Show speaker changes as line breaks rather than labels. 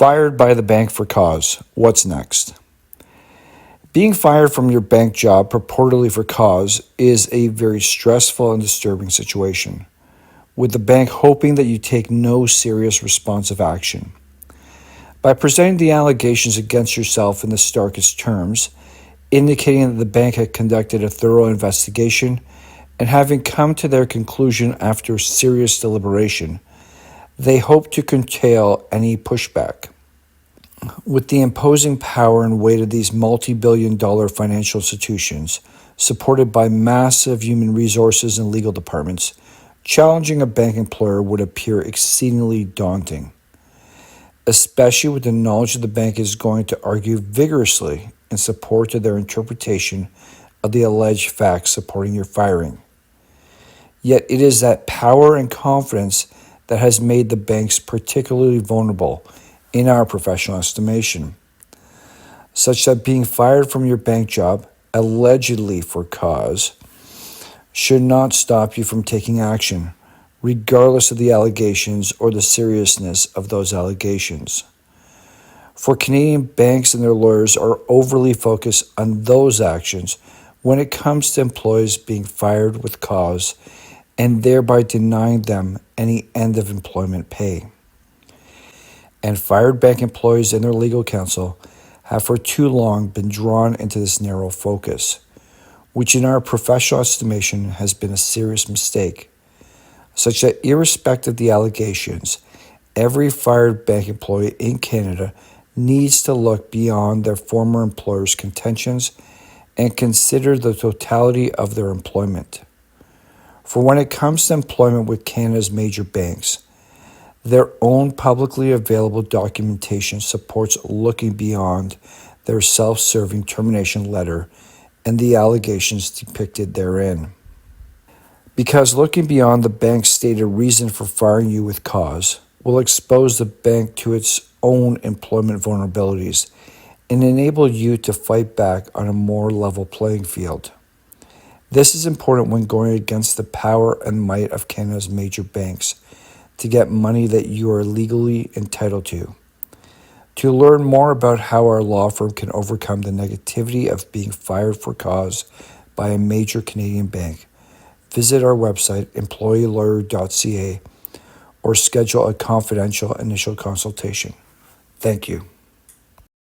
Fired by the bank for cause. What's next? Being fired from your bank job purportedly for cause is a very stressful and disturbing situation, with the bank hoping that you take no serious responsive action. By presenting the allegations against yourself in the starkest terms, indicating that the bank had conducted a thorough investigation and having come to their conclusion after serious deliberation, they hope to curtail any pushback. With the imposing power and weight of these multi-billion-dollar financial institutions, supported by massive human resources and legal departments, challenging a bank employer would appear exceedingly daunting, especially with the knowledge that the bank is going to argue vigorously in support of their interpretation of the alleged facts supporting your firing. Yet it is that power and confidence that has made the banks particularly vulnerable in our professional estimation, such that being fired from your bank job, allegedly for cause, should not stop you from taking action, regardless of the allegations or the seriousness of those allegations. For Canadian banks and their lawyers are overly focused on those actions when it comes to employees being fired with cause and thereby denying them any end of employment pay. And fired bank employees and their legal counsel have for too long been drawn into this narrow focus, which in our professional estimation has been a serious mistake, such that irrespective of the allegations, every fired bank employee in Canada needs to look beyond their former employer's contentions and consider the totality of their employment. For when it comes to employment with Canada's major banks, their own publicly available documentation supports looking beyond their self-serving termination letter and the allegations depicted therein. Because looking beyond the bank's stated reason for firing you with cause will expose the bank to its own employment vulnerabilities and enable you to fight back on a more level playing field. This is important when going against the power and might of Canada's major banks to get money that you are legally entitled to. To learn more about how our law firm can overcome the negativity of being fired for cause by a major Canadian bank, visit our website employeelawyer.ca or schedule a confidential initial consultation. Thank you.